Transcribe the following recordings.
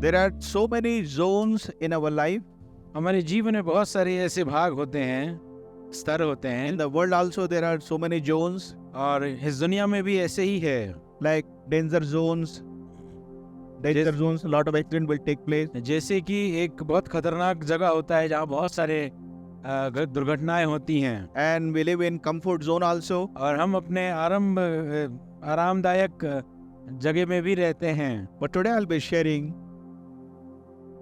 There are so many zones in our life. हमारे जीवन में बहुत सारे ऐसे भाग होते हैं, स्तर होते हैं, In the world also there are so many zones, और इस दुनिया में भी ऐसे ही है। like danger zones. Danger zones, a lot of accident will take place. जैसे कि एक बहुत खतरनाक जगह होता है जहाँ बहुत सारे दुर्घटनाएं होती हैं, And we live in comfort zone also. और हम अपने आरामदायक जगह में भी रहते हैं। But today I'll be sharing.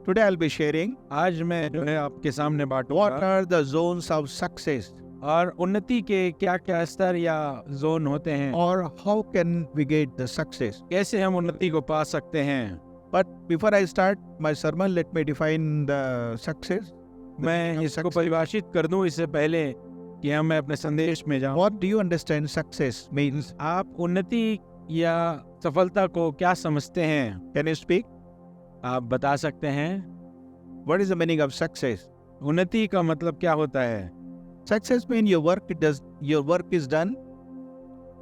आज मैं जो है आपके सामने What बांटूंगा are the zones of success, और उन्नति के क्या क्या स्तर या जोन होते हैं, or how can we get the success? कैसे हम उन्नति को पा सकते हैं। But before I start my sermon, let me define the success. मैं इसको परिभाषित कर दूं इससे पहले कि मैं अपने संदेश में जाऊं। What do you understand success means? आप उन्नति या सफलता को क्या समझते हैं, Can you speak? आप बता सकते हैं। What is the meaning of success? उन्नति का मतलब क्या होता है? Success means your work is done.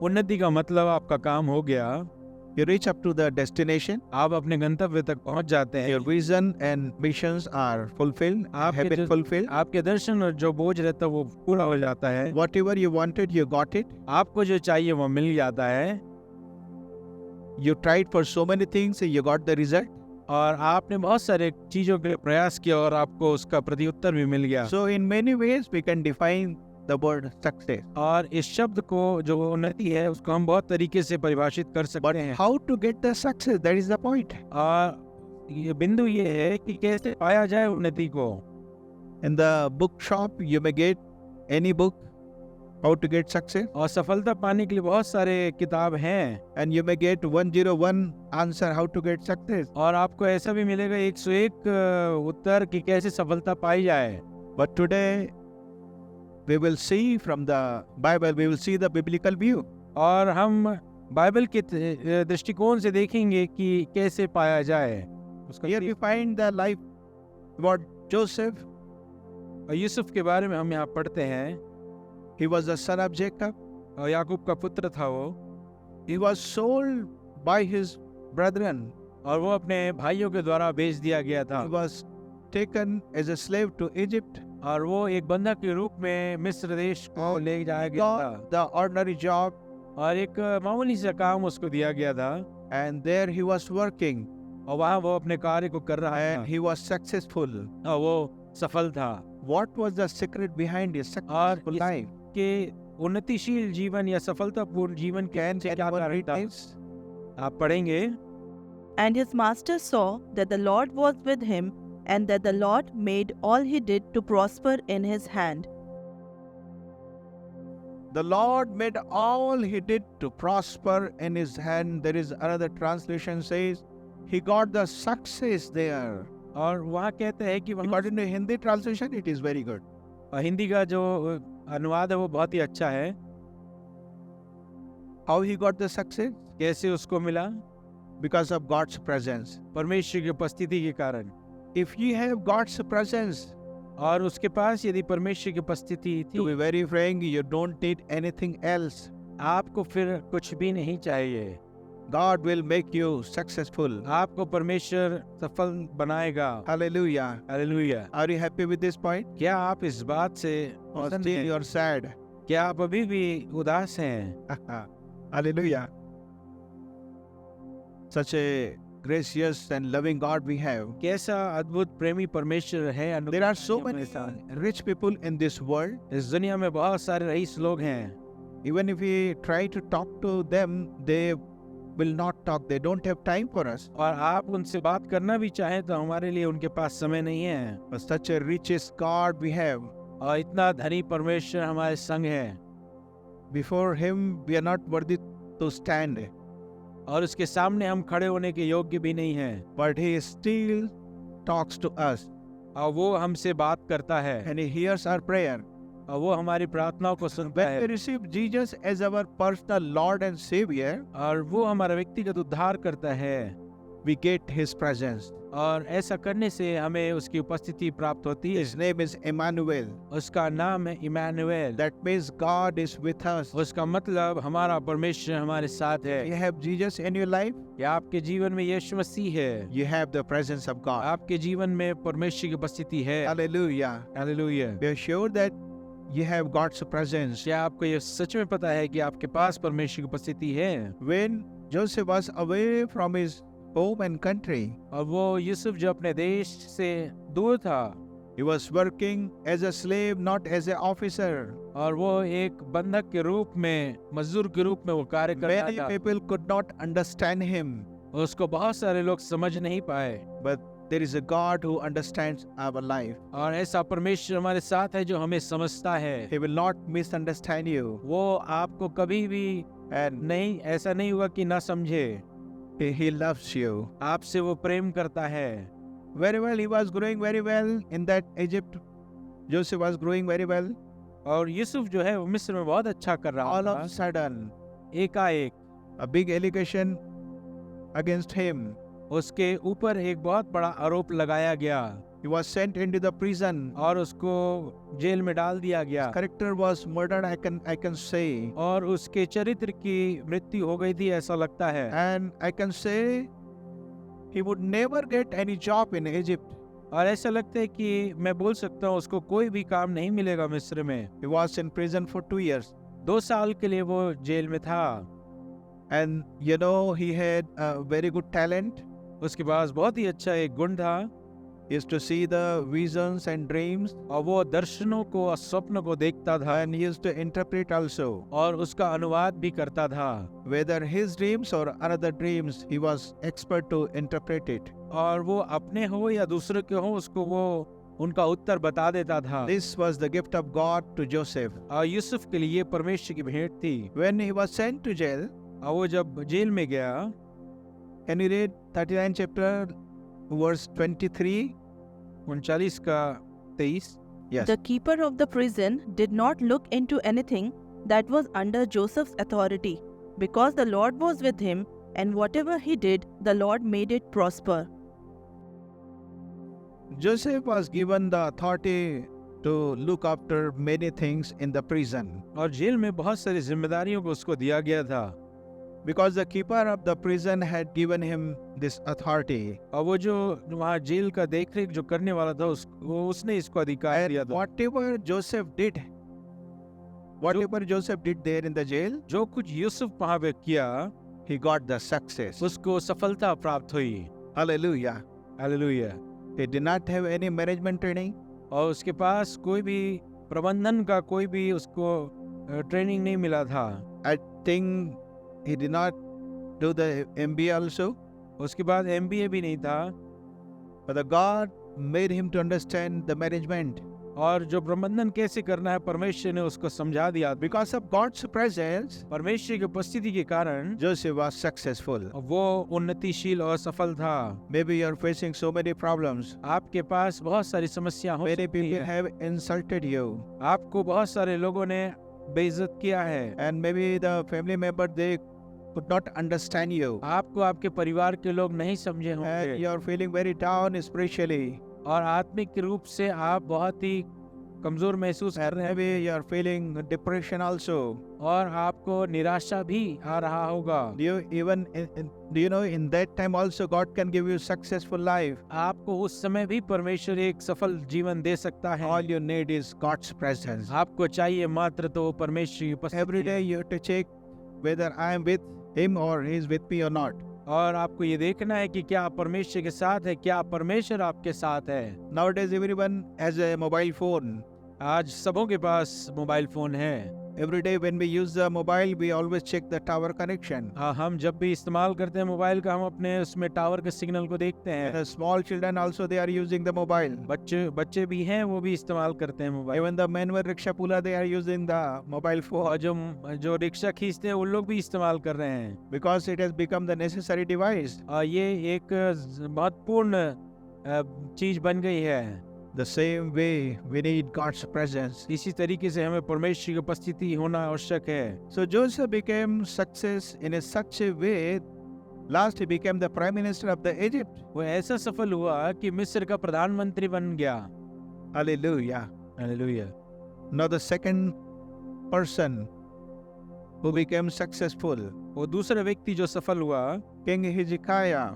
उन्नति का मतलब आपका काम हो गया, You reach up to the destination. आप अपने गंतव्य तक पहुंच जाते हैं, Your vision and missions are fulfilled, have been fulfilled. आपके दर्शन और जो बोझ रहता है वो पूरा हो जाता है, Whatever you wanted, you got it. आपको जो चाहिए वो मिल जाता है, You tried for so many things, you got the result. और आपने बहुत सारे चीजों के लिए प्रयास किया और आपको उसका प्रत्युत्तर भी मिल गया। So in many ways, we can define the word success. और इस शब्द को जो उन्नति है उसको हम बहुत तरीके से परिभाषित कर But सकते हैं, how to get the success? That is the point. और ये बिंदु ये है कि कैसे पाया जाए उन्नति को। In the bookshop, you may get any book, how to get success. और सफलता पाने के लिए बहुत सारे किताब हैं, And you may get 101 answer how to get success. और आपको ऐसा भी मिलेगा 101 उत्तर कि कैसे सफलता पाई जाए। But today, we will see from the Bible, we will see the biblical view. और हम बाइबल के दृष्टिकोण से देखेंगे कि कैसे पाया जाए उसका। Here we find the life about Joseph. और यूसुफ के बारे में हम यहाँ पढ़ते हैं। He was the son of Jacob. और याकूब का पुत्र था वो, He was sold by his brethren. और वो अपने भाइयों के द्वारा बेच दिया गया था, He was taken as a slave to Egypt. और वो एक बंधक के रूप में मिस्र देश को ले जाया गया था, Got the ordinary job, और एक मामूली सा काम उसको दिया गया था, and there he was working, और वहाँ वो अपने कार्य को कर रहा and था, he was successful. और वो सफल था। What was the secret behind his successful life? कि उन्नतिशील जीवन या सफलतापूर्ण जीवन के Can क्या anyone कारण read था? this? आप पढ़ेंगे। And his master saw that the Lord was with him, and that the Lord made all he did to prosper in his hand. The Lord made all he did to prosper in his hand. There is another translation says he got the success there. और वहाँ कहते हैं कि वहाँ According to Hindi translation, it is very good. Hindi का जो अनुवाद है वो बहुत ही अच्छा है। How he got the success? कैसे उसको मिला? Because of God's presence. परमेश्वर की उपस्थिति के कारण। If you have God's presence, और उसके पास यदि परमेश्वर की उपस्थिति to be थी, very frank, you don't need anything else. आपको फिर कुछ भी नहीं चाहिए। God will make you successful. आपको परमेश्वर सफल बनाएगा। Hallelujah. Hallelujah. Are you happy with this point? क्या आप इस बात से Or प्रसन्न still हैं? you are sad? क्या आप अभी भी उदास हैं? Hallelujah. Such a gracious and loving God we have. कैसा अद्भुत प्रेमी परमेश्वर है। There are so हमारे many साथ। rich people in this world. इस दुनिया में बहुत सारे रईस लोग हैं, Even if we try to talk to them, they will not talk. They don't have time for us. और आप उनसे बात करना भी चाहें तो हमारे लिए उनके पास समय नहीं है। But such a richest God we have. और इतना धनी परमेश्वर हमारे संग है, Before Him, we are not worthy to stand. और उसके सामने हम खड़े होने के योग्य भी नहीं हैं, But He still talks to us. और वो हमसे बात करता है, And He hears our prayer. और वो हमारी प्रार्थनाओं को सुनता When we है, receive Jesus as our personal Lord and Savior, और वो हमारा व्यक्तिगत उद्धार करता है। we get His presence. और ऐसा करने से हमें उसकी उपस्थिति प्राप्त होती है। His name is Emmanuel. उसका नाम है Emmanuel. That means God is with us. उसका मतलब हमारा परमेश्वर हमारे साथ है। You have Jesus in your life, क्या आपके जीवन में यीशु मसीह है? you have the presence of God. आपके जीवन में परमेश्वर की उपस्थिति है। Hallelujah. Hallelujah. Be sure that you have God's presence. क्या आपको ये सच में पता है कि आपके पास परमेश्वर की उपस्थिति है? When Joseph was away from his home and country, और वो यूसुफ जो अपने देश से दूर था, he was working as a slave, not as an officer. और वो एक बंधक के रूप में, मजदूर के रूप में वो कार्य कर रहा Many था। people could not understand him, उसको बहुत सारे लोग समझ नहीं पाए। but there is a God who understands our life. और ऐसा परमेश्वर हमारे साथ है जो हमें समझता है। He will not misunderstand you, वो आपको कभी भी and नहीं, ऐसा नहीं हुआ कि ना समझे। he loves you. आपसे वो प्रेम करता है। Very well, he was growing very well in that Egypt. Joseph was growing very well. और यूसुफ जो है वो मिस्र में बहुत अच्छा कर रहा All of था। a sudden, एकाएक a big allegation against him. उसके ऊपर एक बहुत बड़ा आरोप लगाया गया He was sent into the prison. और उसको जेल में डाल दिया गया। Character was murdered, I can say. और उसके चरित्र की मृत्यु हो गई थी ऐसा लगता है। And I can say he would never get any job in Egypt. और ऐसा लगता है कि मैं बोल सकता हूँ उसको कोई भी काम नहीं मिलेगा मिस्र में। He was in prison for 2 years. 2 साल के लिए वो जेल में था। And you know, he had a very good talent. उसके पास बहुत ही अच्छा एक गुण था He used to see the visions and dreams. और वो दर्शनों को और स्वप्न को देखता था And he used to interpret also. और उसका अनुवाद भी करता था। Whether his dreams or another dreams, he was expert to interpret it. और वो अपने हो या दूसरे के हो उसको वो उनका उत्तर बता देता था। This was the gift of God to Joseph. और यूसुफ के लिए परमेश्वर की भेंट थी। When he was sent to jail, और वो जब जेल में गया, can you read 39 chapter, verse 23? 39 का 23। Yes. The keeper of the prison did not look into anything that was under Joseph's authority, because the Lord was with him, and whatever he did, the Lord made it prosper. Joseph was given the authority to look after many things in the prison. और jail में बहुत सारी जिम्मेदारियों को उसको दिया गया था। Because the keeper of the prison had given him this authority. और वो जो वहाँ जेल का देखरेख जो करने वाला था उसने इसको अधिकार दिया And था। whatever Joseph did there in the jail, जो कुछ यूसुफ वहाँ पे किया he got the success. उसको सफलता प्राप्त हुई। Hallelujah. Hallelujah. He did not have any management training. और उसके पास कोई भी प्रबंधन का कोई भी उसको ट्रेनिंग नहीं मिला था। I think he did not do the MBA also. उसके बाद MBA भी नहीं था। But the God made him to understand the management. और जो प्रबंधन कैसे करना है परमेश्वर ने उसको समझा दिया। Because of God's presence, परमेश्वर की उपस्थिति के कारण Joseph was successful. वो उन्नतिशील और सफल था। Maybe you are facing so many problems. आपके पास बहुत सारी समस्या हो Many सकती people है। have insulted you. आपको बहुत सारे लोगों ने बेइज्जत किया है। And maybe the family member, they could not understand you. आपको आपके परिवार के लोग नहीं समझे And होंगे you are feeling very down spiritually. और आत्मिक रूप से आप बहुत ही कमजोर महसूस कर And रहे हैं maybe you are feeling depression also. और आपको निराशा भी आ रहा होगा। Do you know in that time also God can give you successful life. आपको उस समय भी परमेश्वर एक सफल जीवन दे सकता है। All you need is God's presence. आपको चाहिए मात्र तो परमेश्वर की उपस्थिति। Every day you have to check whether I am with Him or He is with me or not. और आपको ये देखना है कि क्या आप परमेश्वर के साथ है, क्या परमेश्वर आपके साथ है। Nowadays everyone has a mobile phone. आज सबों के पास मोबाइल फोन है। Every day when we use the mobile, we always check the tower connection. हाँ, हम जब भी इस्तेमाल करते हैं मोबाइल का, हम अपने उसमें टावर के सिग्नल को देखते And हैं। the small children also, they are using the mobile. बच्चे भी हैं, वो भी इस्तेमाल करते हैं mobile. Even the manual rickshaw puller, they are using the mobile phone और जो रिक्शा खींचते हैं उन लोग भी इस्तेमाल कर रहे हैं। because it has become the necessary device. और ये एक महत्वपूर्ण चीज बन गई है। The same way we need God's presence. इसी तरीके से हमें परमेश्वर की उपस्थिति होना आवश्यक है। So Joseph became success in such a way Last, he became the prime minister of the Egypt. वो ऐसा सफल हुआ कि मिस्र का प्रधानमंत्री बन गया। Hallelujah. Hallelujah. Now the second person who became successful, वो दूसरा व्यक्ति जो सफल हुआ, King Hezekiah.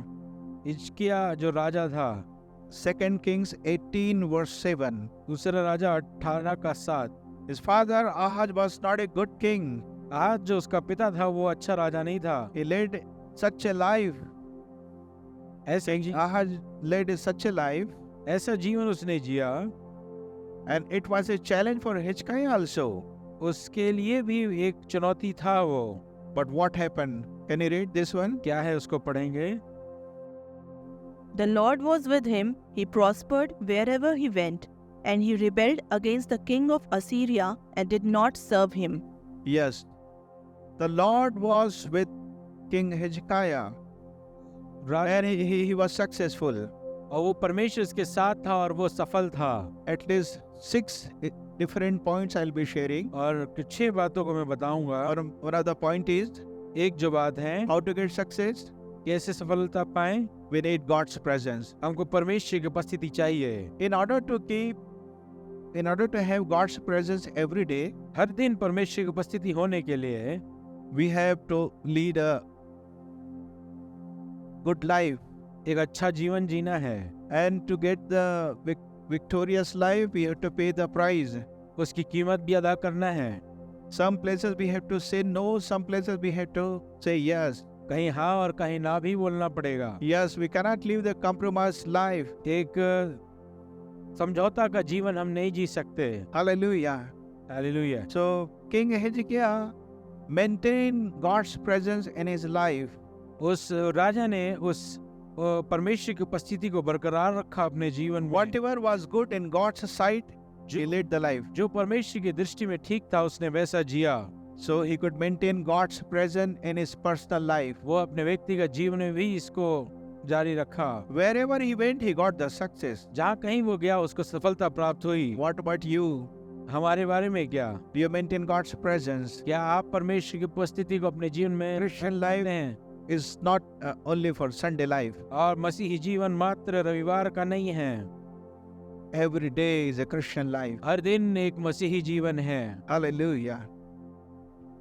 हिजकिया जो राजा था। 2 Kings 18 verse 7. दूसरा राजा 18 का 7। His father Ahaz was not a good king. आज जो उसका पिता था वो अच्छा राजा नहीं था। He led such a life. Ahaz led such a life, ऐसा जीवन उसने जिया, and it was a challenge for Hezekiah also. उसके लिए भी एक चुनौती था वो। But what happened? Can you read this one? क्या है उसको पढ़ेंगे। The Lord was with him, he prospered wherever he went, and he rebelled against the king of Assyria and did not serve him. Yes. The Lord was with King Hezekiah, and he was successful. और वो परमेश्वर के साथ था और वो सफल था। At least 6 different points I'll be sharing. और 6 बातों को मैं बताऊंगा। Or one of the point is एक जो बात है, how to get success. कैसे सफलता पाएं। We need God's presence. हमको परमेश्वर की उपस्थिति चाहिए। In order to have God's presence every day, हर दिन परमेश्वर की उपस्थिति होने के लिए we have to lead a good life. एक अच्छा जीवन जीना है। And to get the victorious life, we have to pay the price. उसकी कीमत भी अदा करना है। Some places we have to say no, some places we have to say yes. कहीं हाँ और कहीं ना भी बोलना पड़ेगा। Yes, we cannot live the compromised life. एक समझौता का जीवन हम नहीं जी सकते। Hallelujah. Hallelujah. So King Hezekiah maintained God's presence in his life. उस राजा ने उस परमेश्वर की उपस्थिति को बरकरार रखा अपने जीवन में। Whatever was good in God's sight, he led the life. जो परमेश्वर की दृष्टि में ठीक था उसने वैसा जिया। So he could maintain God's presence in his personal life. वो अपने व्यक्तिगत जीवन में भी इसको जारी रखा। Wherever he went, he got the success. जहाँ कहीं वो गया उसको सफलता प्राप्त हुई। What about you? हमारे बारे में क्या? Do you maintain God's presence? क्या आप परमेश्वर की उपस्थिति को अपने जीवन में Christian life हैं? is not only for Sunday life. और मसीही जीवन मात्र रविवार का नहीं है। Every day is a Christian life. हर दिन एक मसीही जीवन है। Hallelujah.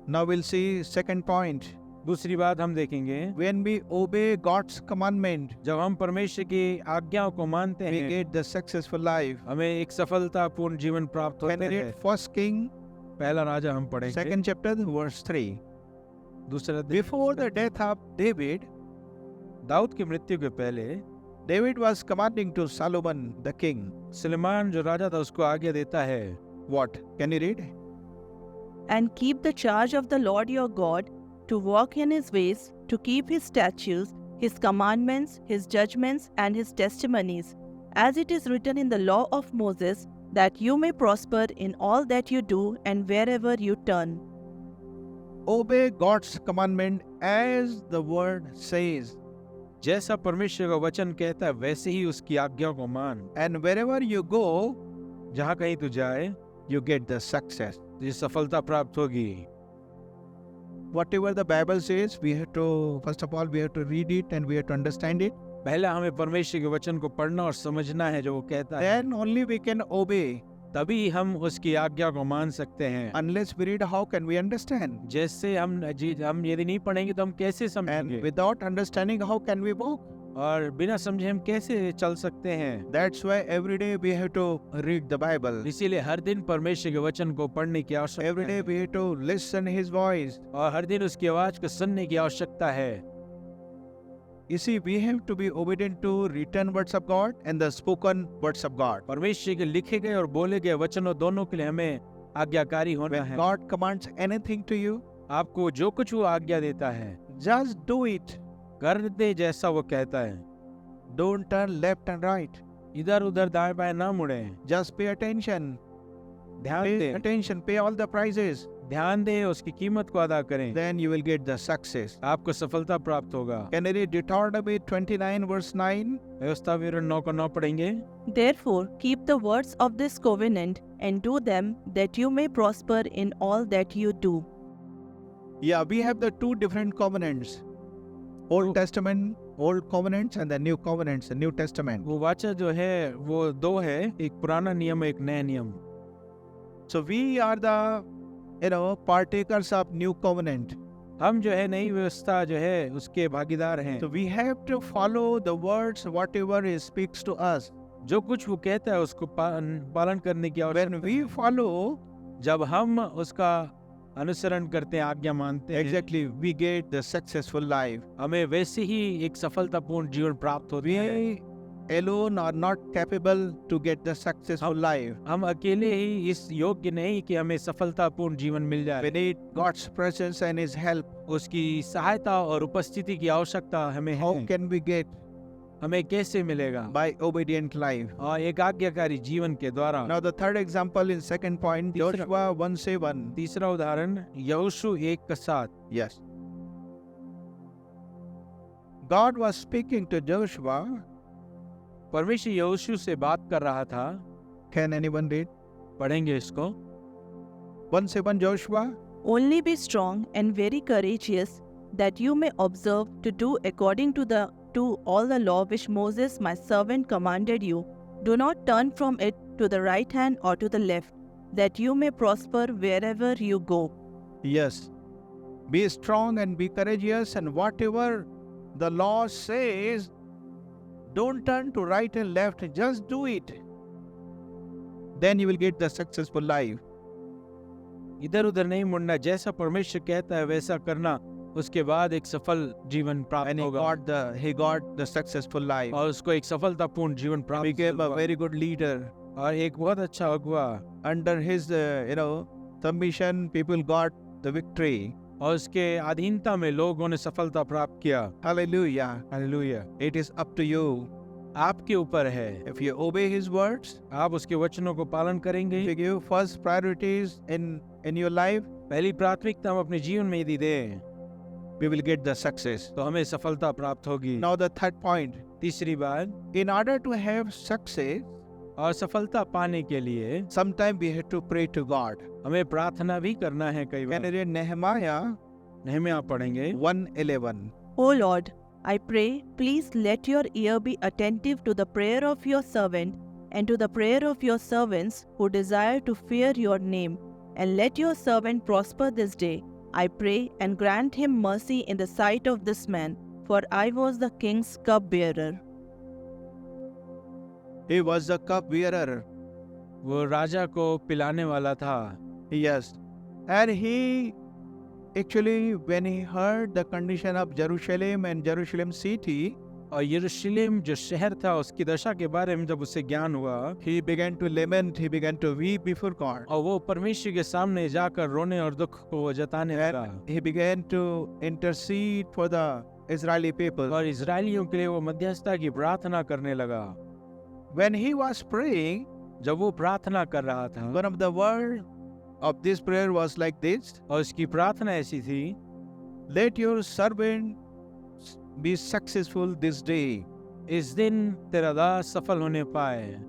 Now we'll see second point. दूसरी बात हम देखेंगे, When we obey God's commandment, जब हम परमेश्वर की आज्ञाओं को मानते we हैं, get the successful life. हमें एक सफलतापूर्ण जीवन प्राप्त Can होता you है। read First King, पहला राजा हम पढ़ेंगे, second chapter, verse 3. दूसरा Before the death of David, Dawood की मृत्यु के पहले David was commanding to Solomon the king. Suleman जो राजा था उसको आज्ञा देता है। What? Can you read? And keep the charge of the Lord your God, to walk in his ways, to keep his statutes, his commandments, his judgments, and his testimonies, as it is written in the law of Moses, that you may prosper in all that you do and wherever you turn. Obey God's commandment as the word says. जैसा परमेश्वर का वचन कहता है वैसे ही उसकी आज्ञा को मान। And wherever you go, जहाँ कहीं तू जाए you get the success. तुझे सफलता प्राप्त होगी। Whatever the Bible says, we have to, first of all, we have to read it and we have to understand it. पहला हमें परमेश्वर के वचन को पढ़ना और समझना है जो वो कहता है, Then only we can obey. तभी हम उसकी आज्ञा को मान सकते हैं। Unless we read, how can we understand? जैसे हम यदि नहीं पढ़ेंगे तो हम कैसे And समझेंगे, without understanding, how can we walk? और बिना समझे हम कैसे चल सकते हैं। That's why every day we have to read the Bible. इसीलिए हर दिन परमेश्वर के वचन को पढ़ने की आवश्यकता Every day है we have to listen His voice. और हर दिन उसकी आवाज को सुनने की आवश्यकता है। You see, we have to be obedient to written words of God and the spoken words of God. परमेश्वर के लिखे गए और बोले गए वचनों दोनों के लिए हमें आज्ञाकारी होना When है। God commands anything to you, आपको जो कुछ वो आज्ञा देता है just do it. कर दे जैसा वो कहता है। Don't turn left and right. इधर उधर दाएं बाएं ना मुड़े, Just pay attention. ध्यान Pay they, attention. Pay all the prices. ध्यान दे, उसकी कीमत को अदा करें, Then you will get the success. आपको सफलता प्राप्त होगा। Can I read Deuteronomy 29 verse 9? व्यवस्था विवरण 9 को 9 पढ़ेंगे। Therefore, keep the words of this covenant and do them, that you may prosper in all that you do. Yeah, we have the two different covenants. Old Testament, Old Covenants and the New Covenants, the New Testament. वो वाचा जो है वो दो है, एक पुराना नियम एक नया नियम। So we are the, partakers of New Covenant. हम जो है नई व्यवस्था जो है उसके भागीदार हैं। So we have to follow the words, whatever he speaks to us. जो कुछ वो कहता है उसको पालन करने की आवश्यकता When we follow, जब हम उसका अनुसरण करते हैं, आज्ञा मानते हैं, exactly, we get the successful life. हमें वैसे ही एक सफलतापूर्ण जीवन प्राप्त होता है। We alone are not capable to get the successful life. हम अकेले ही इस योग्य नहीं कि हमें सफलतापूर्ण जीवन मिल We जाए। need God's presence and His help. उसकी सहायता और उपस्थिति की आवश्यकता हमें How है। can we get? हमें कैसे मिलेगा? By obedient life. और एक आज्ञाकारी जीवन के द्वारा। Now the third example in second point, Joshua 1:7. तीसरा उदाहरण यहोशू 1:7। Yes. God was speaking to Joshua. परमेश्वर यहोशू से बात कर रहा था। Can anyone read? पढ़ेंगे इसको। 1:7 Joshua. Only be strong and very courageous, that you may observe to do according to all the law which Moses my servant commanded you. Do not turn from it to the right hand or to the left, that you may prosper wherever you go. Yes. Be strong and be courageous, and whatever the law says, don't turn to right and left, just do it. Then you will get the successful life. इधर उधर नहीं मुड़ना, जैसा परमेश्वर कहता है वैसा करना, उसके बाद एक सफल जीवन And प्राप्त होगा। he got the successful life. और उसको एक सफलतापूर्ण जीवन प्राप्त Became a होगा। very good leader. और एक बहुत अच्छा अगुआ। Under his, submission, people got the victory. और उसके अधीनता में लोगों ने सफलता प्राप्त किया। Hallelujah. Hallelujah. It is up to you. आपके ऊपर है। If you obey his words, आप उसके वचनों को पालन करेंगे। if you give first priorities in your life, पहली प्राथमिकता हम अपने जीवन में यदि दें we will get the success. तो हमें सफलता प्राप्त होगी। Now the third point. तीसरी बात, In order to have success, और सफलता पाने के लिए sometimes we have to pray to God. हमें प्रार्थना भी करना है। कई Can bar you read Nehemiah नहम्याह पढ़ेंगे। 1:11? O Lord, I pray, please let your ear be attentive to the prayer of your servant and to the prayer of your servants who desire to fear your name, and let your servant prosper this day. I pray, and grant him mercy in the sight of this man, for I was the king's cupbearer. He was the cupbearer. वो राजा को पिलाने वाला था। Yes. And he actually, when he heard the condition of Jerusalem and Jerusalem city, और यरूशलेम जो शहर था उसकी दशा के बारे में जब उसे ज्ञान हुआ, he began to lament, he began to weep before God. और वो परमेश्वर के सामने जाकर रोने और दुख को वो जताने लगा। And he began to intercede for the Israeli people. और इजरायलियों के लिए वो मध्यस्थता की प्रार्थना करने लगा। When he was praying, जब वो प्रार्थना कर रहा था, one of the words of this prayer was like this: और उसकी प्रार्थना ऐसी थी, let your servant be successful this day. इस दिन तेरा दास सफल होने पाए।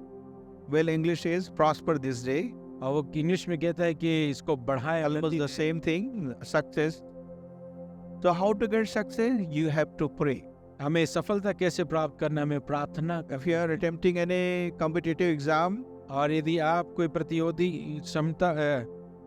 Well, English is prosper this day. और वो इंग्लिश में कहता है कि इसको बढ़ाए। Almost the same thing, success. So how to get success? You have to pray. हमें सफलता कैसे प्राप्त करना, हमें प्रार्थना कर। If you are attempting any competitive exam, और यदि आप कोई प्रतियोगी क्षमता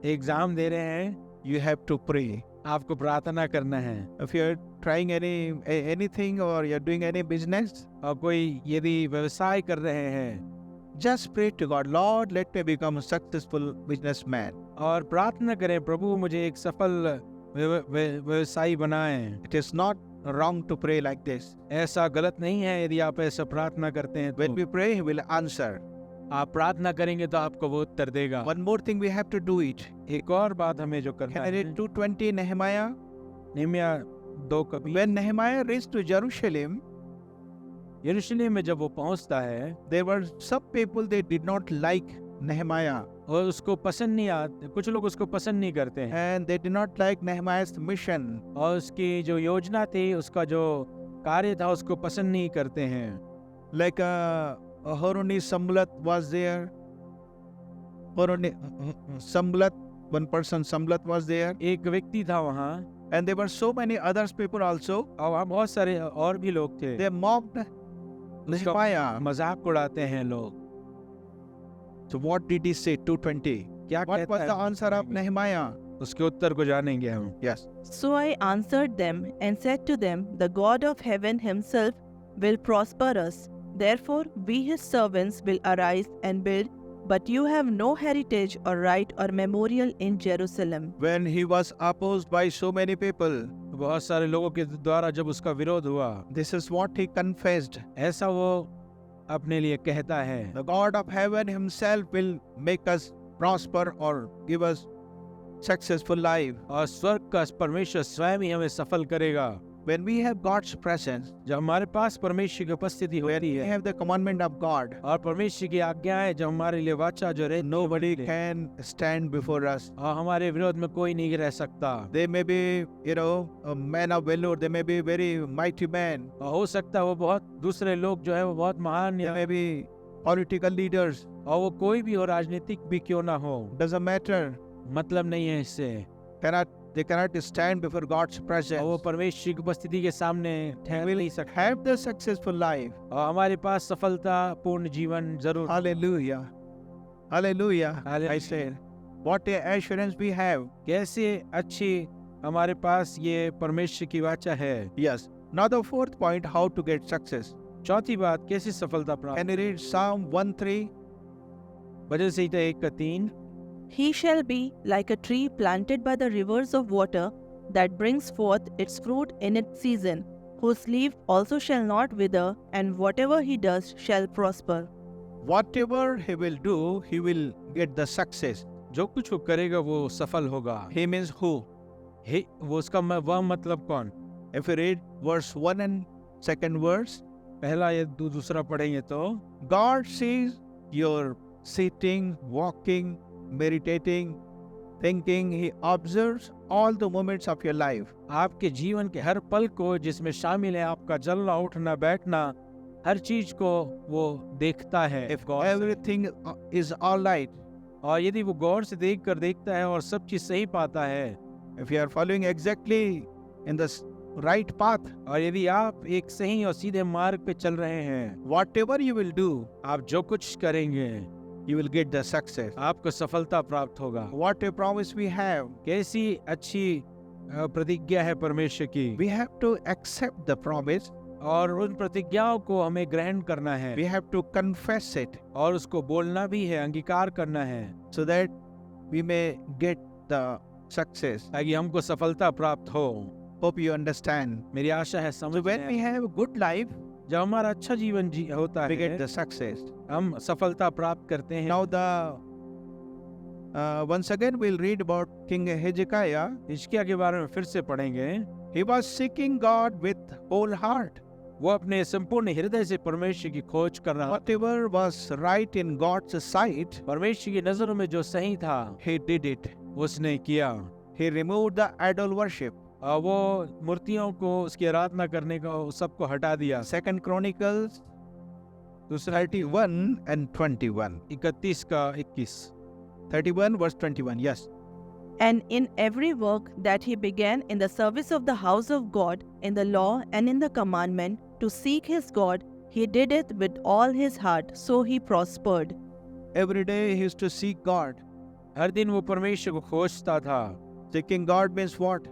एग्जाम दे रहे हैं, you have to pray. आपको प्रार्थना करना है। If you are trying anything or you are doing any business, और कोई यदि व्यवसाय कर रहे हैं, just pray to God. Lord, let me become a successful businessman. और प्रार्थना करें, प्रभु मुझे एक सफल व्यवसायी बनाएं। It is not wrong to pray like this. ऐसा गलत नहीं है यदि आप ऐसा प्रार्थना करते हैं। When तो we pray, He will answer. आप प्रार्थना करेंगे तो आपको वो उत्तर देगा। One more thing, we have to do it. एक और बात हमें जो करना Can I है, read 2:20 Nehemiah? नहम्याह 2:20। When Nehemiah reached to Jerusalem, यरूशलेम में जब वो पहुंचता है, there were some people they did not like Nehemiah, और उसको पसंद नहीं आते, कुछ लोग उसको पसंद नहीं करते हैं, and they did not like Nehemiah's mission. और उसकी जो योजना थी, उसका जो कार्य था, उसको पसंद नहीं करते हैं। Like Horoni Sambalat was there. Horoni Sambalat One person, Samlat, was there, एक व्यक्ति था वहाँ, and there were so many other people also. और वहाँ बहुत सारे और भी लोग थे। They mocked उसका Nehemiah. मजाक उड़ाते हैं लोग। So what did he say? 2:20. क्या What कहता was है? the answer of Nehemiah? उसके उत्तर को जानेंगे हम। Yes. So I answered them and said to them, The God of heaven himself will prosper us. Therefore we his servants will arise and build, but you have no heritage or right or memorial in Jerusalem. When he was opposed by so many people, बहुत सारे लोगों के द्वारा जब उसका विरोध हुआ, this is what he confessed. ऐसा वो अपने लिए कहता है, The God of heaven himself will make us prosper or give us successful life. और स्वर्ग का परमेश्वर स्वयं ही हमें सफल करेगा। When we have God's presence, जब हमारे पास परमेश्वर की उपस्थिति when होती we है have the commandment of God, और परमेश्वर की आज्ञाएं जब हमारे लिए वाचा जो रहती है, nobody can stand before us. और हमारे विरोध में कोई नहीं रह सकता। They may be, a man of valor, they may be very mighty man, और हो सकता है वो बहुत दूसरे लोग जो है वो बहुत महान they या may be political leaders, और वो कोई भी हो, राजनीतिक भी क्यों ना हो, doesn't matter. मतलब नहीं है इससे। They cannot stand before God's और वो presence. परमेश्वर की उपस्थिति के सामने ठहर Will नहीं सकते। have the successful life. और हमारे पास सफलता पूर्ण जीवन जरूर। Hallelujah. Hallelujah. Hallelujah. I said, what a assurance we have. कैसे अच्छी हमारे पास ये परमेश्वर की वाचा है। Yes. Now the fourth point, how to get success. चौथी बात, कैसे सफलता प्राप्त। Can you read Psalm 1:3? Bhajan Samhita 1:3। He shall be like a tree planted by the rivers of water that brings forth its fruit in its season, whose leaf also shall not wither, and whatever he does shall prosper. Whatever he will do, he will get the success. जो कुछ वो करेगा वो सफल होगा। He means who? हे वो उसका वह मतलब कौन। If you read verse 1 and second verse, पहला ये दूसरा पढ़ेंगे तो God sees your sitting, walking, meditating, thinking. He observes all the moments of your life. आपके जीवन के हर पल को जिसमें शामिल है आपका चलना उठना बैठना, हर चीज को वो देखता है। If everything is all right, और यदि वो गौर से देखता है और सब चीज सही पाता है, if you are following exactly in the right path, और यदि आप एक सही और सीधे मार्ग पे चल रहे हैं, whatever you will do, आप जो कुछ करेंगे you will get the success. आपको सफलता प्राप्त होगा। What a promise we have. कैसी अच्छी प्रतिज्ञा है परमेश्वर की। We have to accept the promise. और उन प्रतिज्ञाओं को हमें ग्रहण करना है We have to confess it और उसको बोलना भी है, अंगीकार करना है, so that we may get the success. ताकि हमको सफलता प्राप्त हो। Hope you understand. मेरी आशा है So समझ when we have a good life, जब हमारा अच्छा जीवन होता we get है, the success. हम सफलता प्राप्त करते हैं। Now once again we'll read about King Hezekiah. हिजकिय्याह के बारे में फिर से पढ़ेंगे। He was seeking God with whole heart. वो अपने संपूर्ण हृदय से परमेश्वर की खोज कर रहा था। Whatever was right in God's sight, परमेश्वर की नजरों में जो सही था he did it. उसने किया। He removed the idol worship. और वो मूर्तियों को उसकी आराधना करने का सबको हटा दिया। 2 Chronicles दूसरा 31 and 21. 31 का 21। 31 verse 21. Yes. And in every work that he began in the service of the house of God, in the law and in the commandment, to seek his God, he did it with all his heart, so he prospered. Every day he used to seek God. हर दिन वो परमेश्वर को खोजता था। Seeking God means what?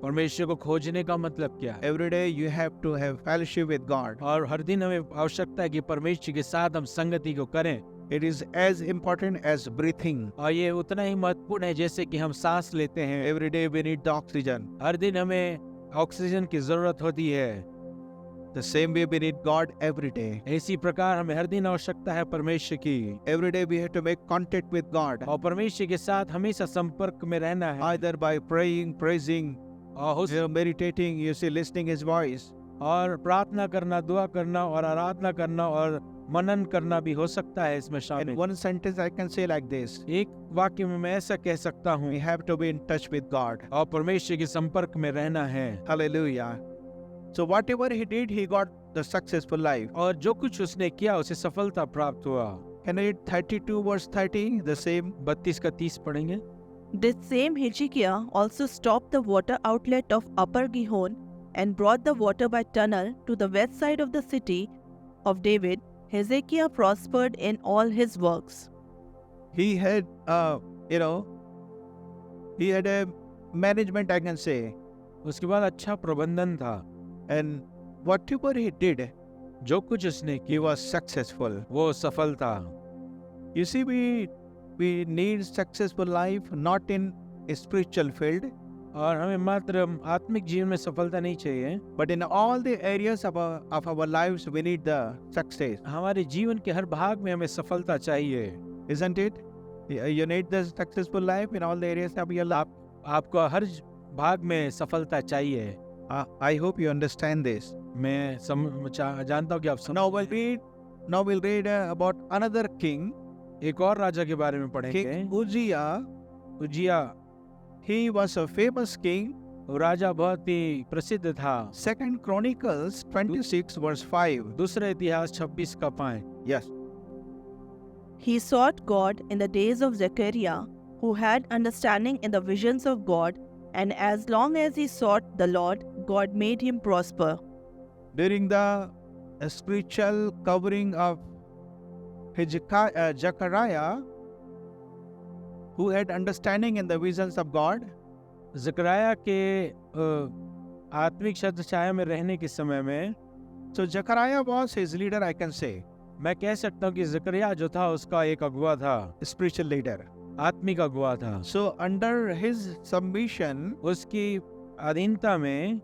परमेश्वर को खोजने का मतलब क्या है? Every day you have to have fellowship with God. और हर दिन हमें आवश्यकता है कि परमेश्वर के साथ हम संगति को करें। It is as important as breathing. और ये उतना ही महत्वपूर्ण है जैसे कि हम सांस लेते हैं। Every day we need the oxygen. हर दिन हमें ऑक्सीजन की जरूरत होती है। The same way we need God every day. इसी प्रकार हमें हर दिन आवश्यकता है परमेश्वर की। Every day we have to make contact with God. और परमेश्वर के साथ हमेशा संपर्क में रहना है। Either by praying, praising, और meditating, you see, listening His voice. और प्रार्थना करना, दुआ करना और आराधना करना और मनन करना भी हो सकता है इसमें In शामिल। one sentence I can say like this. एक वाक्य में मैं ऐसा कह सकता हूँ, We have to be in touch with God. और परमेश्वर के संपर्क में रहना है। Hallelujah. So whatever he did, he got the successful life. और जो कुछ उसने किया उसे सफलता प्राप्त हुआ। Can I read 32 verse 30? The same. 32 का 30 पढ़ेंगे। This same Hezekiah also stopped the water outlet of Upper Gihon and brought the water by tunnel to the west side of the city of David. Hezekiah prospered in all his works. He had, he had a management, I can say, उसके बाद अच्छा प्रबंधन था, and whatever he did, जो कुछ उसने he किया was successful. वो सफल था। You see, we need successful life not in a spiritual field, और हमें मात्र आत्मिक जीवन में सफलता नहीं चाहिए, but in all the areas of our lives we need the success, हमारे जीवन के हर भाग में हमें सफलता चाहिए। isn't it? You need the successful life in all the areas of your life. आपको हर भाग में सफलता चाहिए। I hope you understand this. मैं जानता हूँ कि आप Now we'll read about another king, एक और राजा के बारे में पढ़ेंगे। King Uzziah. उजिया, He was a famous king. वो राजा बहुत ही प्रसिद्ध था। 2 Chronicles 26 verse 5. दूसरा इतिहास 26 का 5। Yes. He sought God in the days of Zechariah, who had understanding in the visions of God, and as long as he sought the Lord, God made him prosper. During the spiritual covering of Zechariah, who had understanding in the visions of God, Zakaria के आत्मिक शब्द छाया में रहने के समय में, so Zechariah was his leader, I can say, मैं कह सकता हूँ कि ज़करिया जो था उसका एक अगुवा था, spiritual leader. आत्मिक अगुवा था। So under his submission, उसकी अधीनता में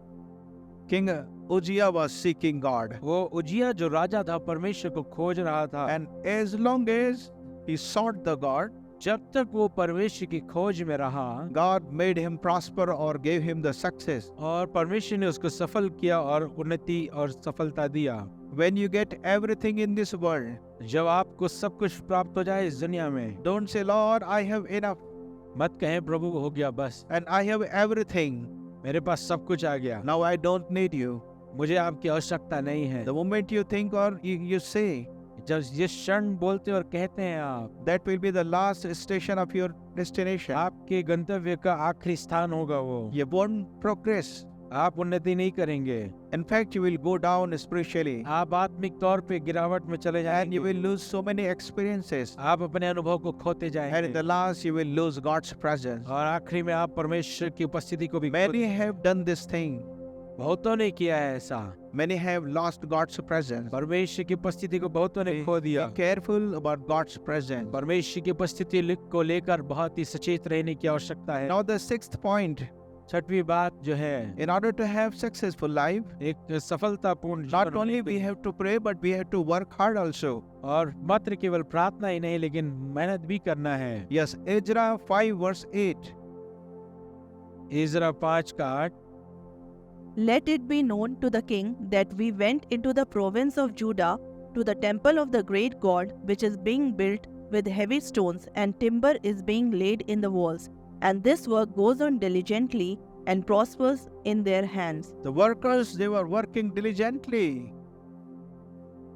King Uzziah was seeking God. वो उजिया जो राजा था परमेश्वर को खोज रहा था, And as long as he sought the God, जब तक वो परमेश्वर की खोज में रहा, God made him prosper or gave him the success. और परमेश्वर ने उसको सफल किया और उन्नति और सफलता दिया। When you get everything in this world, जब आपको सब कुछ प्राप्त हो जाए इस दुनिया में, don't say, Lord, I have enough मत कहें प्रभु हो गया बस, and I have everything. मेरे पास सब कुछ आ गया, Now I don't need you. मुझे आपकी आवश्यकता नहीं है। The moment you think or you say, जब जिस क्षण बोलते और कहते हैं आप, that will be the last station of your destination. आपके गंतव्य का आखिरी स्थान होगा वो। You won't progress. आप उन्नति नहीं करेंगे, In fact, you will go down spiritually आप आत्मिक तौर पे गिरावट में चले and you जाएंगे, will lose so many experiences. आप अपने अनुभव को खोते And in जाएंगे, the last, you will lose God's presence. और आखिरी में आप परमेश्वर की उपस्थिति को भी Many have done this thing. बहुतों ने किया है ऐसा, Many have lost God's presence. परमेश्वर की उपस्थिति को बहुतों ने खो Be दिया। careful about God's presence. परमेश्वर की उपस्थिति को लेकर बहुत ही सचेत रहने की आवश्यकता है। Now the sixth point, छठवीं बात जो है, in order to have successful life, एक सफलतापूर्ण not जीवन only होने we के- have to pray, but we have to work hard also. और मात्र केवल प्रार्थना ही नहीं लेकिन मेहनत भी करना है। Yes, Ezra 5 verse 8. इज़रा 5 का 8, Let it be known to the king that we went into the province of Judah to the temple of the great God, which is being built with heavy stones, and timber is being laid in the walls. And this work goes on diligently and prospers in their hands. The workers, they were working diligently.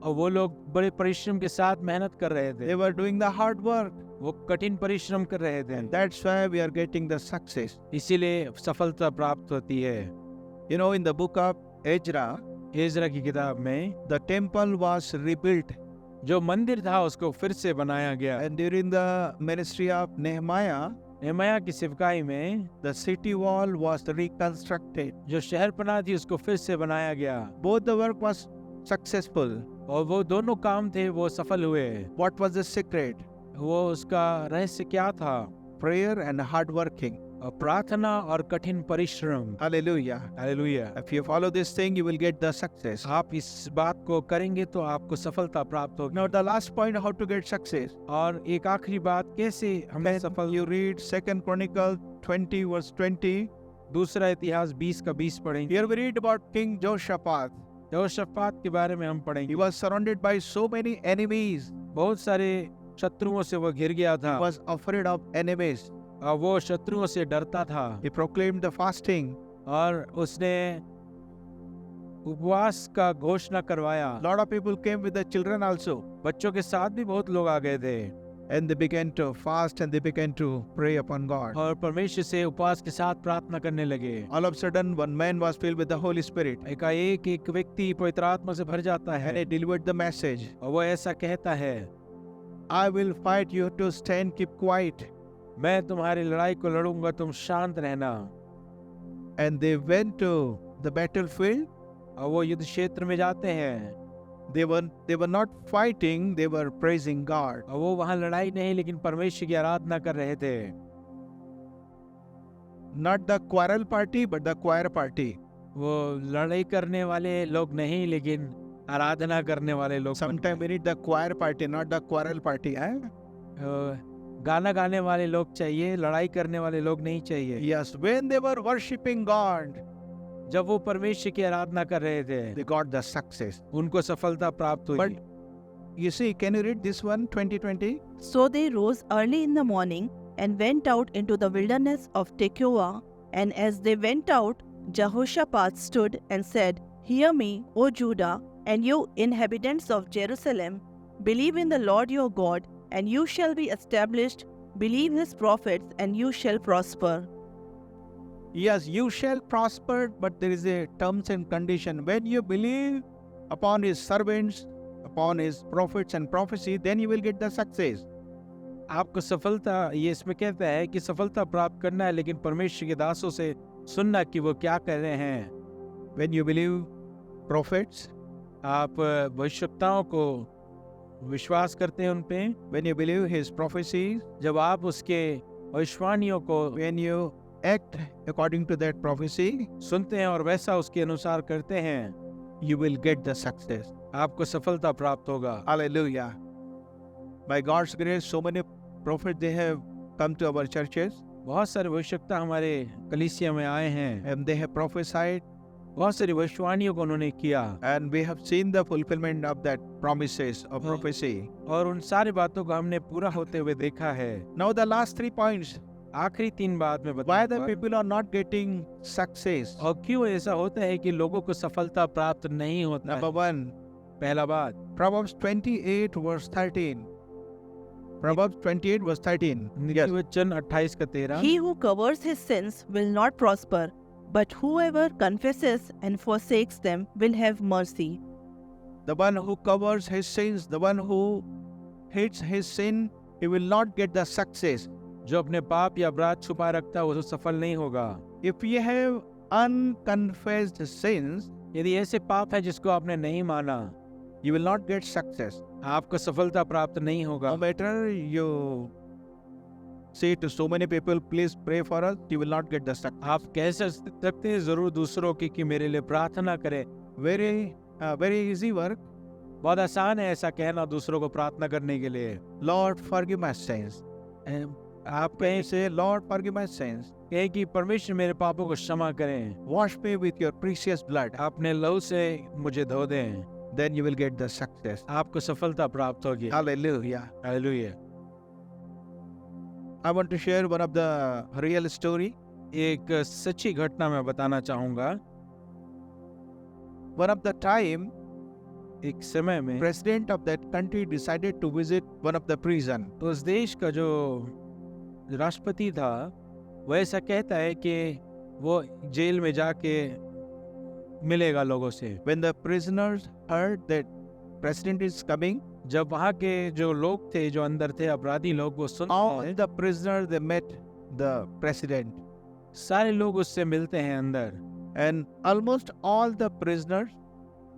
और वो लोग बड़े परिश्रम के साथ मेहनत कर रहे थे, They were doing the hard work. वो कठिन परिश्रम कर रहे थे, And that's why we are getting the success. इसीलिए सफलता प्राप्त होती है। You know, in the book of Ezra, इज़रा की किताब में the temple was rebuilt. जो मंदिर था उसको फिर से बनाया गया। And during the ministry of Nehemiah, Nehemiah की सिवकाई में the city wall was reconstructed. जो शहरपनाह थी उसको फिर से बनाया गया, Both the work was successful. और वो दोनों काम थे वो सफल हुए। What was the secret? वो उसका रहस्य क्या था? Prayer and hard working. और प्रार्थना और कठिन परिश्रम। Hallelujah. Hallelujah. If you follow this thing, you will get the success. आप इस बात को करेंगे तो आपको सफलता प्राप्त होगी। Now the last point, how to get success. और एक आखिरी बात, कैसे हम Then सफल? you read 2 Chronicles 20 verse 20. दूसरा इतिहास 20 का 20 पढ़ेंगे। Here we read about King Jehoshaphat. यहोशापात के बारे में हम He पढ़ेंगे। was surrounded by so many enemies. बहुत सारे शत्रुओं से वो घिर गया था, He was afraid of enemies. और वो शत्रुओं से डरता था, He proclaimed the fasting. और उसने उपवास का घोषणा करवाया। A lot of people came with the children also. बच्चों के साथ भी बहुत लोग आ गए थे, And they began to fast and they began to pray upon God. और परमेश्वर से उपवास के साथ प्रार्थना करने लगे। All of a sudden, one man was filled with the Holy Spirit एकाएक एक व्यक्ति पवित्र आत्मा से भर जाता and है he delivered the message. और वो ऐसा कहता है, I will fight, you to stand, keep quiet. मैं तुम्हारी लड़ाई को लड़ूंगा, तुम शांत रहना। And they went to the battlefield. और वो युद्ध क्षेत्र में जाते हैं They were not fighting, they were praising God. और वो वहां लड़ाई नहीं लेकिन परमेश्वर की आराधना कर रहे थे। Not the quarrel party, but the choir party. वो लड़ाई करने वाले लोग नहीं लेकिन आराधना करने वाले लोग। Sometimes we need the choir party, not the quarrel party. Eh? गाना गाने वाले लोग चाहिए, लड़ाई करने वाले लोग नहीं चाहिए। Yes, when they were worshipping God, जब वो परमेश्वर की आराधना कर रहे थे they got the success. उनको सफलता प्राप्त हुई। But you see, can you read this one, 2020? So they rose early in the morning and went out into the wilderness of Tekoa. And as they went out, Jehoshaphat stood and said, Hear me, O Judah, and you inhabitants of Jerusalem. Believe in the Lord your God, and you shall be established. Believe his prophets, and you shall prosper. Yes, you shall prosper, but there is a terms and condition. When you believe upon his servants, upon his prophets and prophecy, then you will get the success. आपको सफलता, ये इसमें कहता है कि सफलता प्राप्त करना है, लेकिन परमेश्वर के दासों से सुनना कि वो क्या कर रहे हैं। When you believe prophets, आप भविष्यवक्ताओं को विश्वास करते हैं उन पे, when you believe his prophecies, जब आप उसके भविष्यवाणियों को when you act according to that prophecy, सुनते हैं और वैसा उसके अनुसार करते हैं, you will get the success. आपको सफलता प्राप्त होगा। Hallelujah. By God's grace, so many prophets, they have come to our churches बहुत सारे भविष्यवक्ता हमारे कलीसिया में आए हैं, and they have prophesied, बहुत सारी भविष्यवाणियों को उन्होंने किया and we have seen the fulfillment of that promises of prophecy. और उन सारी बातों को हमने पूरा होते हुए देखा है। Now the last 3 points. आखिरी 3 बात में Why the बताऊंगा people are not getting success? और क्यों ऐसा होता है कि लोगों को सफलता प्राप्त नहीं होता Number है। 1, पहला बात, Proverbs 28 verse 13. Proverbs 28 verse 13. Yes. वचन 28 का 13। He who covers his sins will not prosper, but whoever confesses and forsakes them will have mercy. The one who covers his sins, the one who hates his sin, he will not get the success. जो अपने पाप या अपराध छुपा रखता है वो तो सफल नहीं होगा। If you have unconfessed sins, यदि ऐसे पाप है जिसको आपने नहीं माना, you will not get success. आपको सफलता प्राप्त नहीं होगा। No matter you say to so many people, please pray for us, you will not get the success. आप कह सकते हैं जरूर दूसरों की कि मेरे लिए प्रार्थना करें। Very easy work. बहुत आसान है ऐसा कहना दूसरों को प्रार्थना करने के लिए। Lord, forgive my sins. आप When you कहें say, Lord, forgive my sins, कहें कि परमेश्वर मेरे पापों को क्षमा करें, wash me with your precious blood, अपने लहू से मुझे धो दें, then you will get the success. आपको सफलता प्राप्त होगी। Hallelujah. Hallelujah. I want to share one of the real story. एक सच्ची घटना मैं बताना चाहूंगा। One of the time, एक समय में president of that country decided to visit one of the prison. उस देश का जो राष्ट्रपति था वो ऐसा कहता है कि वो जेल में जाके मिलेगा लोगों से। When the prisoners heard that president is coming, जब वहाँ के जो लोग थे, जो अंदर थे अपराधी लोग, वो सुनते all हैं, the prisoners, they met the president. सारे लोग उससे मिलते हैं अंदर। And almost all the prisoners,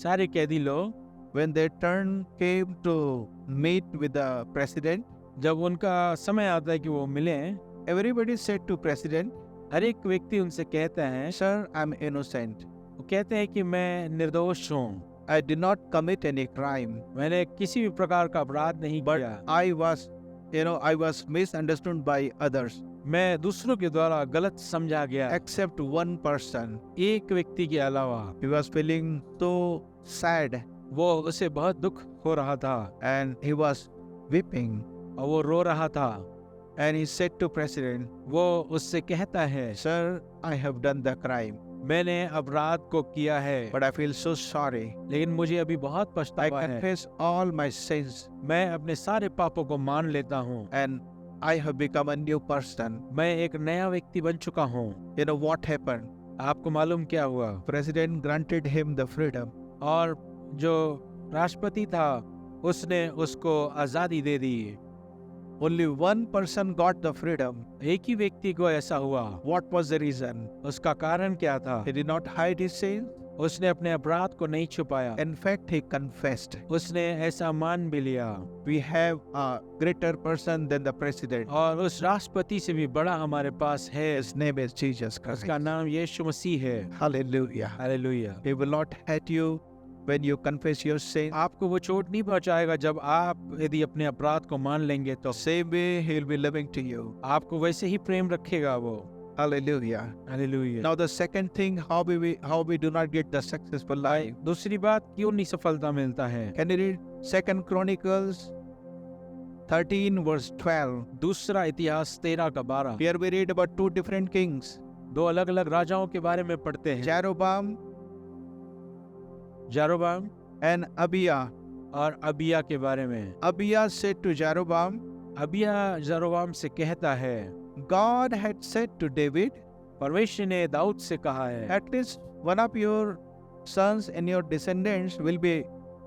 सारे कैदी लोग when their turn came to meet with the president, जब उनका समय आता है कि वो मिले, everybody said to president, हर एक व्यक्ति उनसे कहता है, Sir, I'm innocent. वो कहते हैं कि मैं निर्दोष हूँ, I did not commit any crime. मैंने किसी भी प्रकार का अपराध नहीं But किया, I was misunderstood by others, मैं दूसरों के द्वारा गलत समझा गया, except one person. एक व्यक्ति के अलावा। He was feeling so sad वो उसे बहुत दुख हो रहा था and he was weeping. और वो रो रहा था। And he said to president, वो उससे कहता है, Sir, I have done the crime. मैंने अपराध को किया है, but I feel so sorry. लेकिन मुझे अभी बहुत I पछतावा है। confess all my sins मैं अपने सारे पापों को मान लेता हूँ। and I have become a new person. मैं एक नया व्यक्ति बन चुका हूँ। You know what happened? आपको मालूम क्या हुआ? President granted him the freedom. और जो राष्ट्रपति था उसने उसको आजादी दे दी। Only one person got the freedom. एक ही व्यक्ति को ऐसा हुआ। What was the reason? उसका कारण क्या था? He did not hide his sins. उसने अपने अपराध को नहीं छुपाया। In fact, he confessed. उसने ऐसा मान भी लिया। We have a greater person than the president. और उस राष्ट्रपति से भी बड़ा हमारे पास है। His name is Jesus Christ. उसका नाम यीशु मसीह है। Hallelujah. Hallelujah. He will not hate you when you confess your sin. आपको वो चोट नहीं पहुंचाएगा जब आप यदि अपने अपराध को मान लेंगे तो। Same way he will be loving to you. आपको वैसे ही प्रेम रखेगा वो। Hallelujah. Hallelujah. Now the second thing, how we do not get the successful life. दूसरी बात, क्यों नहीं सफलता मिलता है? Can you read 2 Chronicles 13 verse 12? दूसरा इतिहास 13 का 12। Here we read about two different kings. दो अलग अलग राजाओं के बारे में पढ़ते हैं। Jeroboam जेरोबाम and Abiah. और अबिया के बारे में। Abiah said to Jeroboam, अबिया जेरोबाम से कहता है, God had said to David, परमेश्वर ने दाऊद से कहा है, at least one of your sons and your descendants will be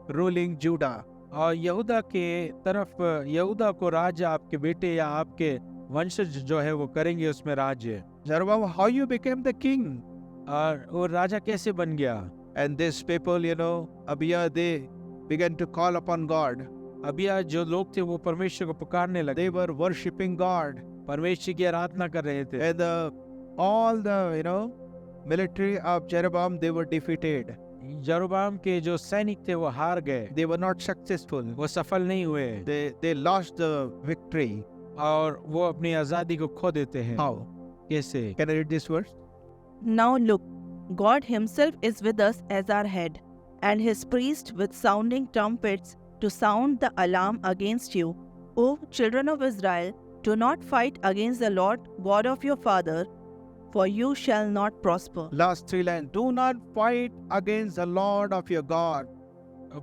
ruling Judah. और यहूदा के तरफ यहूदा को राज्य आपके बेटे या आपके वंशज जो है वो करेंगे उसमें राज्य। Jeroboam, how you became the king? और वो राजा कैसे बन गया? And these people, Abiah, they began to call upon God. अबिया जो लोग थे वो परमेश्वर को पुकारने लगे, They were worshipping God. परमेश्वर की आराधना कर रहे थे। And all the, military of Jeroboam, they were defeated. जेरोबाम के जो सैनिक थे वो हार गए, They were not successful. वो सफल नहीं हुए They lost the victory. और वो अपनी आजादी को खो देते हैं। How? कैसे? Can I read this verse? Now look, God Himself is with us as our head, and His priests with sounding trumpets to sound the alarm against you. O children of Israel, do not fight against the Lord God of your father, for you shall not prosper. Last 3 lines. Do not fight against the Lord of your God,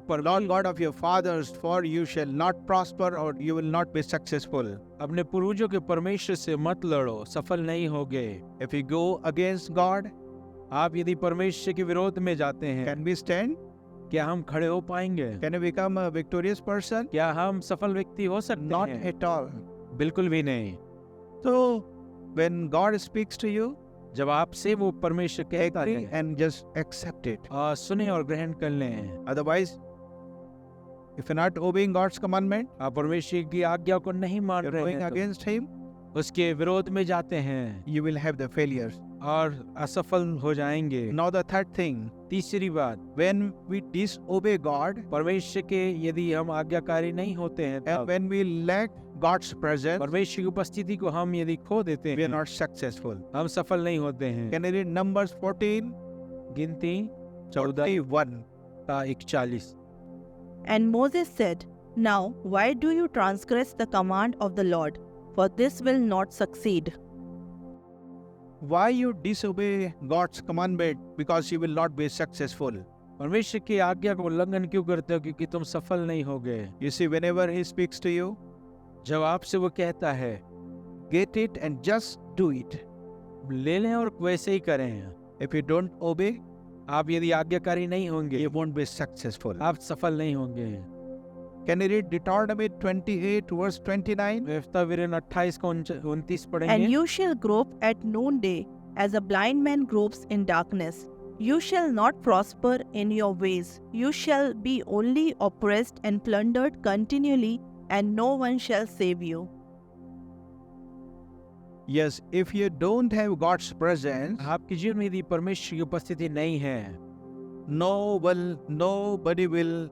Lord God of your fathers, for you shall not prosper or you will not be successful. अपने पूर्वजों के परमेश्वर से मत लड़ो, सफल नहीं होगे। If you go against God, आप यदि परमेश्वर के विरोध में जाते हैं, can we stand? क्या हम खड़े हो पाएंगे? Can we become a victorious person? क्या हम सफल व्यक्ति हो सकते Not हैं? at all. बिल्कुल भी नहीं। So, when God speaks to you, जब आपसे वो परमेश्वर कहता agree है, and just accept it. सुने और ग्रहण कर लें। Otherwise, if you're not obeying God's commandment, आप परमेश्वर की आज्ञा को नहीं मान you're रहे going हैं against Him, तो उसके विरोध में जाते हैं you will have the failures. और असफल हो जाएंगे। Now the third thing, तीसरी बात, when we disobey God परमेश्वर के यदि हम आज्ञाकारी नहीं होते हैं and तब when we lack God's presence, परमेश्वर की उपस्थिति को हम यदि खो देते we are हैं, not successful. हम सफल नहीं होते हैं। Can I read Numbers 14, गिनती 14 41? का 41। And Moses said, Now why do you transgress the command of the Lord? For this will not succeed. Why you disobey God's commandment? Because you will not be successful. परमेश्वर की आज्ञा का उल्लंघन क्यों करते हो? क्योंकि तुम सफल नहीं होगे। You see, whenever He speaks to you, जब आपसे वो कहता है, get it and just do it. ले लें और वैसे ही करें। If you don't obey, आप यदि आज्ञाकारी नहीं होंगे, you won't be successful. आप सफल नहीं होंगे। Can you read Deuteronomy 28 verse 29? व्यवस्था विवरण 28 का 29 And पढ़ेंगे। you shall grope at noonday, as a blind man gropes in darkness. You shall not prosper in your ways. You shall be only oppressed and plundered continually, and no one shall save you. Yes, if you don't have God's presence, आपके जीवन में यदि परमेश्वर की उपस्थिति नहीं है, nobody will,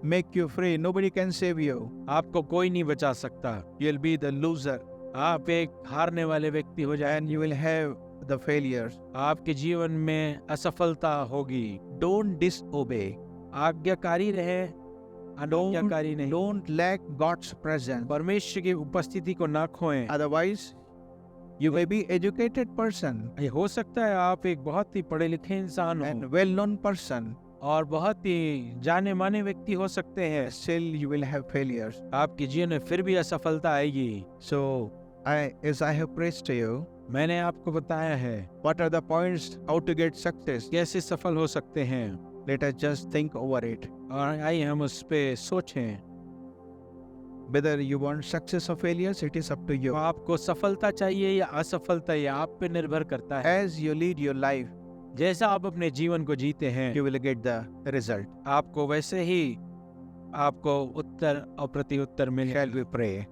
make you free. Nobody can save you. आपको कोई नहीं बचा सकता। You'll be the loser आप एक हारने वाले व्यक्ति हो जाए, and you will have the failures. आपके जीवन में असफलता होगी। Don't disobey. आज्ञाकारी रहे, अनाज्ञाकारी नहीं। Don't lack God's presence. परमेश्वर की उपस्थिति को ना खोएं, Otherwise, You may be educated person ये हो सकता है आप एक बहुत ही पढ़े लिखे इंसान and हो well-known person. और बहुत ही जाने माने व्यक्ति हो सकते हैं, Still, you will have failures. आपके जीवन में फिर भी असफलता आएगी। So, as I have preached to you, मैंने आपको बताया है what are the points how to get success? कैसे सफल हो सकते हैं, Let us just think over it. और आइए हम उस पे सोचें। Whether you want success or failures, it is up to तो you. आपको सफलता चाहिए या असफलता, ये आप पे निर्भर करता है। As you lead your life, जैसा आप अपने जीवन को जीते हैं, you will get the result. आपको वैसे ही आपको उत्तर और प्रति उत्तर मिलेगा। Shall we pray?